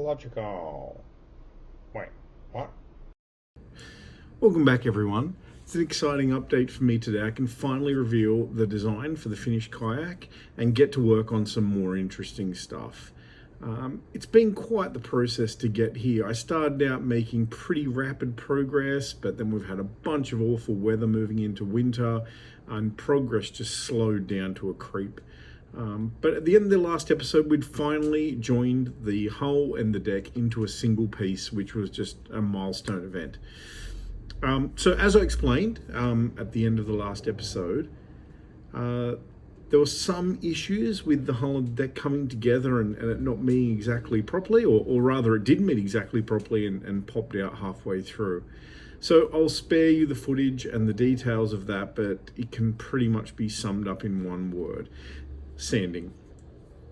Illogical. Wait, what? Welcome back, everyone. It's an exciting update for me today. I can finally reveal the design for the finished kayak and get to work on some more interesting stuff. It's been quite the process to get here. I started out making pretty rapid progress, but then we've had a bunch of awful weather moving into winter, and progress just slowed down to a creep. But at the end of the last episode, we'd finally joined the hull and the deck into a single piece, which was just a milestone event. So as I explained at the end of the last episode, there were some issues with the hull and deck coming together and it not meeting exactly properly, or rather it did meet exactly properly and popped out halfway through. So I'll spare you the footage and the details of that, but it can pretty much be summed up in one word: sanding.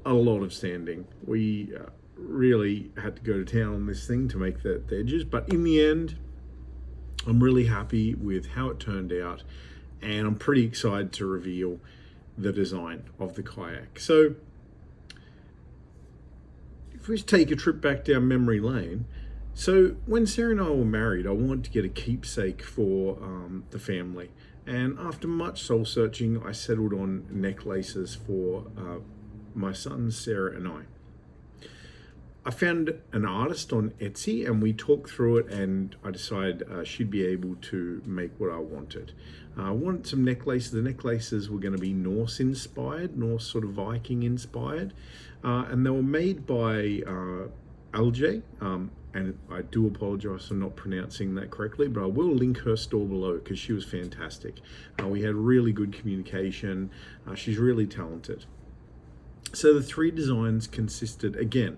A lot of sanding. We really had to go to town on this thing to make the edges, but in the end, I'm really happy with how it turned out, and I'm pretty excited to reveal the design of the kayak. So if we just take a trip back down memory lane, so when Sarah and I were married, I wanted to get a keepsake for the family, and after much soul searching, I settled on necklaces for my sons, Sarah and I. I found an artist on Etsy and we talked through it, and I decided she'd be able to make what I wanted. I wanted some necklaces. The necklaces were going to be Norse inspired, Norse sort of Viking inspired, and they were made by Alge, and I do apologize for not pronouncing that correctly, but I will link her store below because she was fantastic. We had really good communication. She's really talented. So the three designs consisted, again,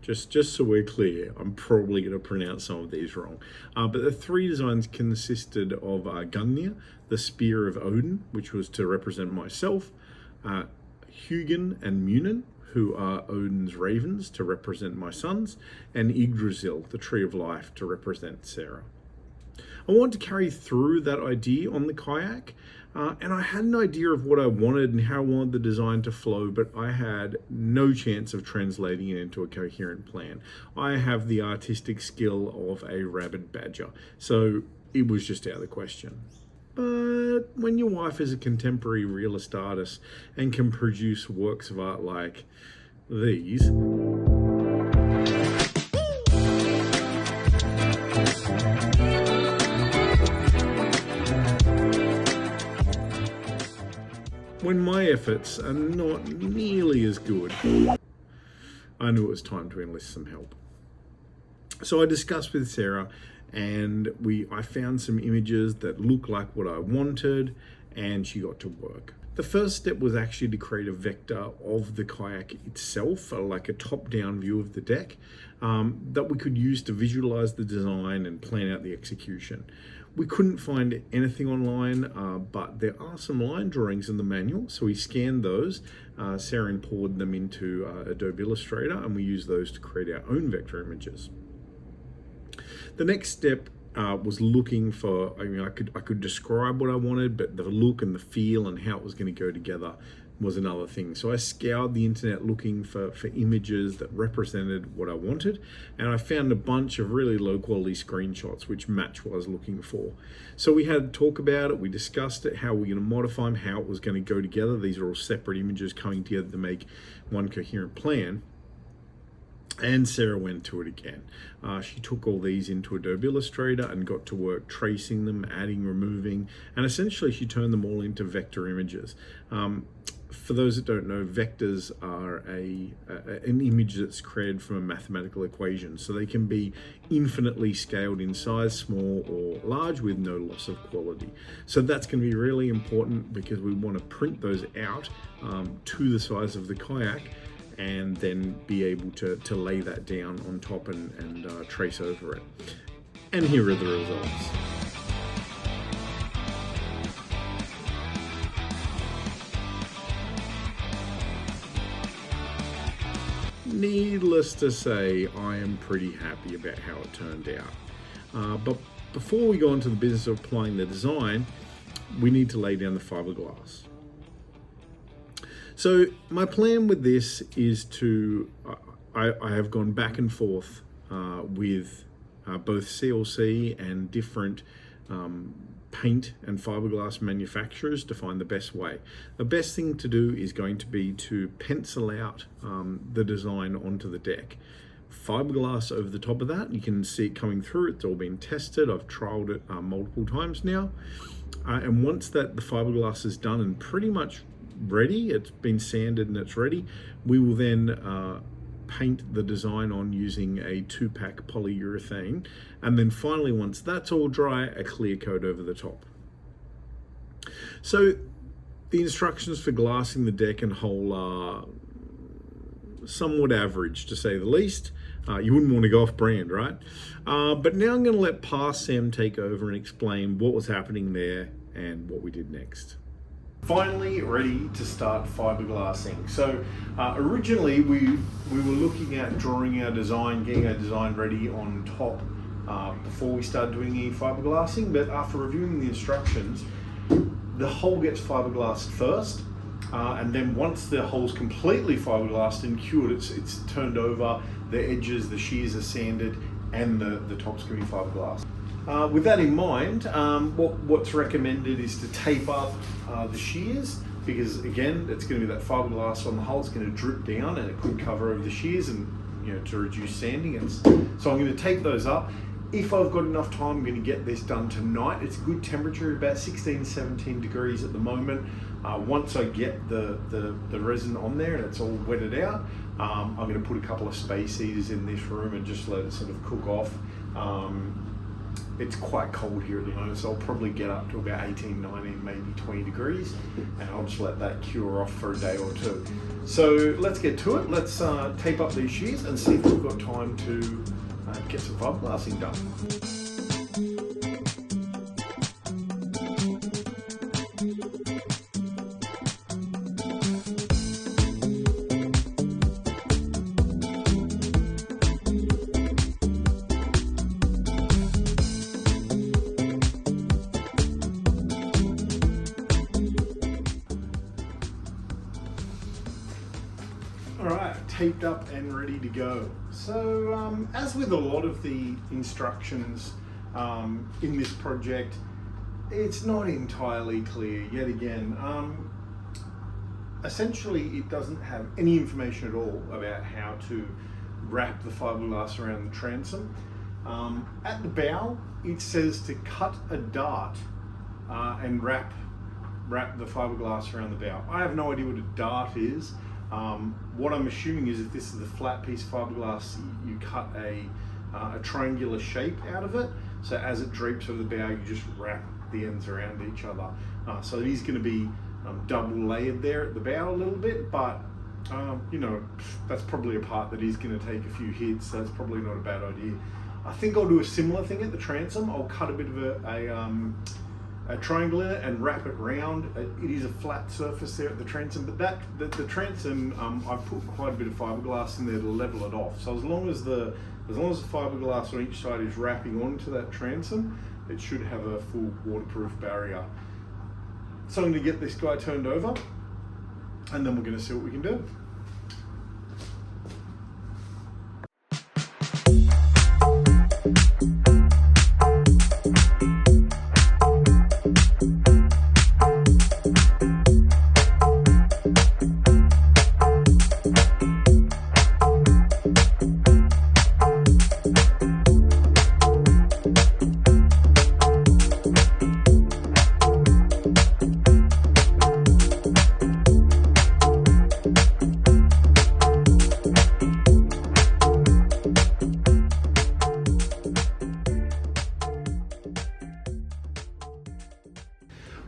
just so we're clear, I'm probably going to pronounce some of these wrong. But the three designs consisted of Gungnir, the spear of Odin, which was to represent myself, Hugin and Munin, who are Odin's ravens, to represent my sons, and Yggdrasil, the tree of life, to represent Sarah. I wanted to carry through that idea on the kayak, and I had an idea of what I wanted and how I wanted the design to flow, but I had no chance of translating it into a coherent plan. I have the artistic skill of a rabid badger, so it was just out of the question. But when your wife is a contemporary realist artist and can produce works of art like these, when my efforts are not nearly as good, I knew it was time to enlist some help. So I discussed with Sarah, and I found some images that looked like what I wanted, and she got to work. The first step was actually to create a vector of the kayak itself, like a top-down view of the deck, that we could use to visualize the design and plan out the execution. We couldn't find anything online, but there are some line drawings in the manual, so we scanned those. Sarah imported them into Adobe Illustrator, and we used those to create our own vector images. The next step was looking for, I could describe what I wanted, but the look and the feel and how it was going to go together was another thing. So I scoured the internet looking for images that represented what I wanted, and I found a bunch of really low quality screenshots which match what I was looking for. So we had to talk about it, we discussed it, how we're going to modify them, how it was going to go together. These are all separate images coming together to make one coherent plan. And Sarah went to it again. She took all these into Adobe Illustrator and got to work tracing them, adding, removing, and essentially she turned them all into vector images. For those that don't know, vectors are an image that's created from a mathematical equation, so they can be infinitely scaled in size, small or large, with no loss of quality. So that's going to be really important because we want to print those out to the size of the kayak, and then be able to lay that down on top and trace over it. And here are the results. Needless to say, I am pretty happy about how it turned out. But before we go into the business of applying the design, we need to lay down the fiberglass. So my plan with this is to, I have gone back and forth with both CLC and different paint and fiberglass manufacturers to find the best way. The best thing to do is going to be to pencil out the design onto the deck. Fiberglass over the top of that, you can see it coming through. It's all been tested. I've trialed it multiple times now. And once that the fiberglass is done and pretty much ready, it's been sanded and it's ready, we will then paint the design on using a 2-pack polyurethane, and then finally, once that's all dry, a clear coat over the top. So the instructions for glassing the deck and hull are somewhat average, to say the least. You wouldn't want to go off brand, right? But now I'm going to let Pa Sam take over and explain what was happening there and what we did next. Finally ready to start fiberglassing. So originally we were looking at drawing our design, getting our design ready on top before we started doing any fiberglassing, but after reviewing the instructions, the hull gets fiberglassed first, and then once the hull's completely fiberglassed and cured, it's turned over, the edges, the shears are sanded, and the top's going to be fiberglassed. With that in mind, what's recommended is to tape up the shears, because again, it's going to be that fiberglass on the hull. It's going to drip down and it could cover over the shears, and to reduce sanding. And so I'm going to tape those up. If I've got enough time, I'm going to get this done tonight. It's a good temperature, about 16-17 degrees at the moment. Once I get the resin on there and it's all wetted out, I'm going to put a couple of space heaters in this room and just let it sort of cook off. It's quite cold here at the moment, so I'll probably get up to about 18, 19, maybe 20 degrees, and I'll just let that cure off for a day or two. So let's get to it. Let's tape up these shears and see if we've got time to get some fiberglassing done. Alright, taped up and ready to go. So as with a lot of the instructions in this project, it's not entirely clear yet again. Essentially, it doesn't have any information at all about how to wrap the fiberglass around the transom. At the bow, it says to cut a dart and wrap the fiberglass around the bow. I have no idea what a dart is. What I'm assuming is if this is a flat piece of fiberglass, you cut a triangular shape out of it. So as it drapes over the bow, you just wrap the ends around each other. So it is going to be double layered there at the bow a little bit, but that's probably a part that is going to take a few hits. So that's probably not a bad idea. I think I'll do a similar thing at the transom. I'll cut a bit of a triangle in it and wrap it round. It is a flat surface there at the transom, but the transom, I've put quite a bit of fiberglass in there to level it off. So as long as the fiberglass on each side is wrapping onto that transom, it should have a full waterproof barrier. So I'm going to get this guy turned over, and then we're going to see what we can do.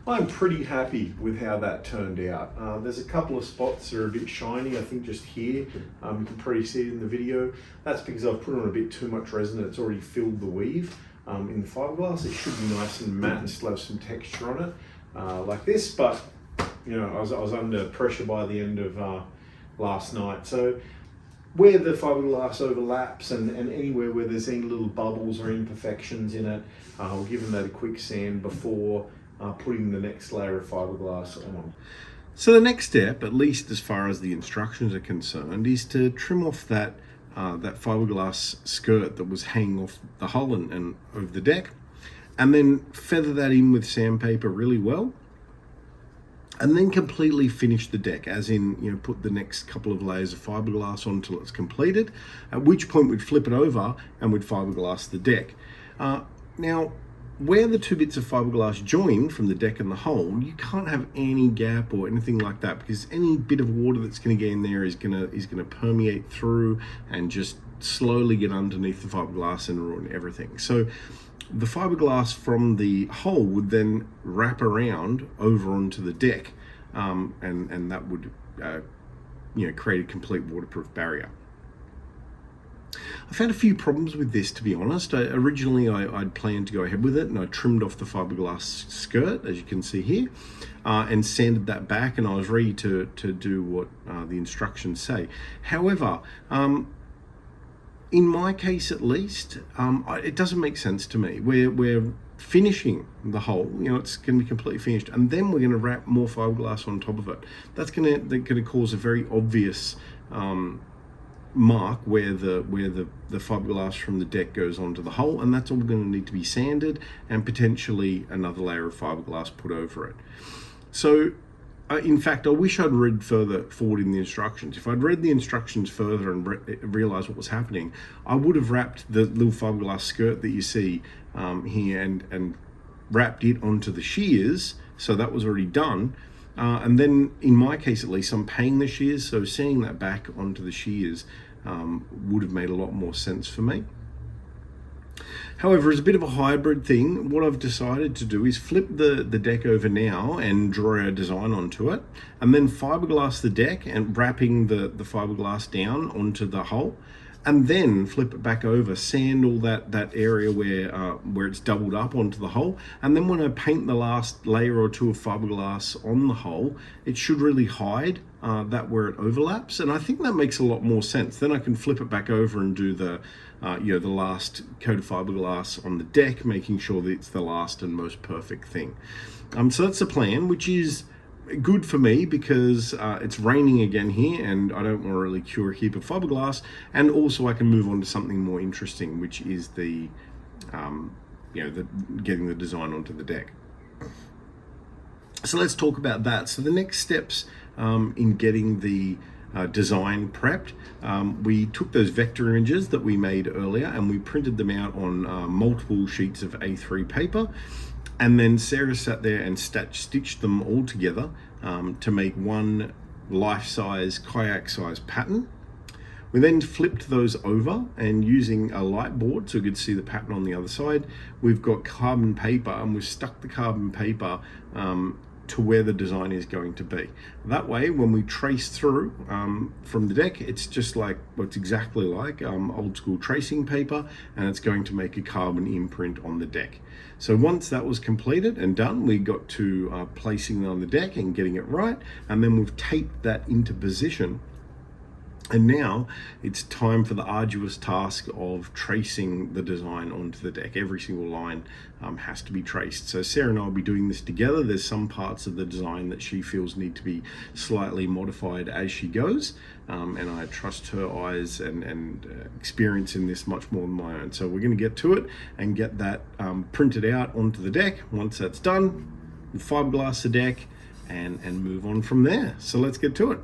I'm pretty happy with how that turned out. There's a couple of spots that are a bit shiny, I think just here. You can probably see it in the video. That's because I've put on a bit too much resin. It's already filled the weave in the fiberglass. It should be nice and matte and still have some texture on it, like this. But I was under pressure by the end of last night. So where the fiberglass overlaps and anywhere where there's any little bubbles or imperfections in it, I'll give them that a quick sand before putting the next layer of fiberglass on. So the next step, at least as far as the instructions are concerned, is to trim off that that fiberglass skirt that was hanging off the hull and over the deck, and then feather that in with sandpaper really well, and then completely finish the deck, as in, you know, put the next couple of layers of fiberglass on until it's completed, at which point we'd flip it over and we'd fiberglass the deck. Now, where the two bits of fiberglass join from the deck and the hull, you can't have any gap or anything like that, because any bit of water that's going to get in there is going to permeate through and just slowly get underneath the fiberglass and ruin everything. So the fiberglass from the hull would then wrap around over onto the deck, and that would create a complete waterproof barrier. I found a few problems with this, to be honest. Originally I'd planned to go ahead with it, and I trimmed off the fiberglass skirt, as you can see here, and sanded that back, and I was ready to do what the instructions say. However, in my case at least, it doesn't make sense to me. We're finishing the hull, you know, it's going to be completely finished, and then we're going to wrap more fiberglass on top of it. That's going to cause a very obvious mark where the fiberglass from the deck goes onto the hull, and that's all going to need to be sanded, and potentially another layer of fiberglass put over it. So in fact, I wish I'd read further forward in the instructions. If I'd read the instructions further and realized what was happening, I would have wrapped the little fiberglass skirt that you see here and wrapped it onto the shears. So that was already done. And then, in my case at least, I'm paying the shears, so seeing that back onto the shears would have made a lot more sense for me. However, as a bit of a hybrid thing, what I've decided to do is flip the deck over now and draw our design onto it, and then fiberglass the deck and wrapping the fiberglass down onto the hull, and then flip it back over, sand all that area where it's doubled up onto the hull, and then when I paint the last layer or two of fiberglass on the hull, it should really hide that where it overlaps, and I think that makes a lot more sense. Then I can flip it back over and do the last coat of fiberglass on the deck, making sure that it's the last and most perfect thing. So that's the plan, which is good for me because it's raining again here and I don't want to really cure a heap of fiberglass, and also I can move on to something more interesting, which is the getting the design onto the deck. So let's talk about that. So the next steps in getting the design prepped, we took those vector images that we made earlier and we printed them out on multiple sheets of A3 paper, and then Sarah sat there and stitched them all together to make one life-size, kayak-size pattern. We then flipped those over, and using a light board so we could see the pattern on the other side, we've got carbon paper, and we've stuck the carbon paper to where the design is going to be. That way, when we trace through from the deck, it's just like, well, it's exactly like old school tracing paper, and it's going to make a carbon imprint on the deck. So once that was completed and done, we got to placing it on the deck and getting it right, and then we've taped that into position. And now it's time for the arduous task of tracing the design onto the deck. Every single line has to be traced. So Sarah and I will be doing this together. There's some parts of the design that she feels need to be slightly modified as she goes. And I trust her eyes and experience in this much more than my own. So we're going to get to it and get that printed out onto the deck. Once that's done, we'll fiberglass the deck and move on from there. So let's get to it.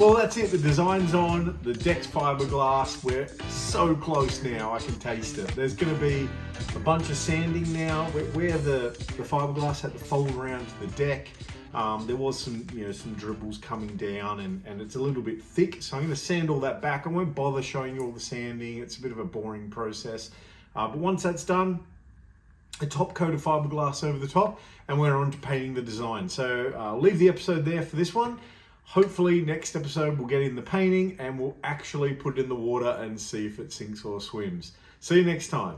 Well, that's it. The design's on. The deck's fiberglass. We're so close now. I can taste it. There's going to be a bunch of sanding now. Where the fiberglass had to fold around to the deck, there was some some dribbles coming down, and it's a little bit thick. So I'm going to sand all that back. I won't bother showing you all the sanding. It's a bit of a boring process. But once that's done, a top coat of fiberglass over the top, and we're on to painting the design. So I'll leave the episode there for this one. Hopefully next episode we'll get in the painting and we'll actually put it in the water and see if it sinks or swims. See you next time.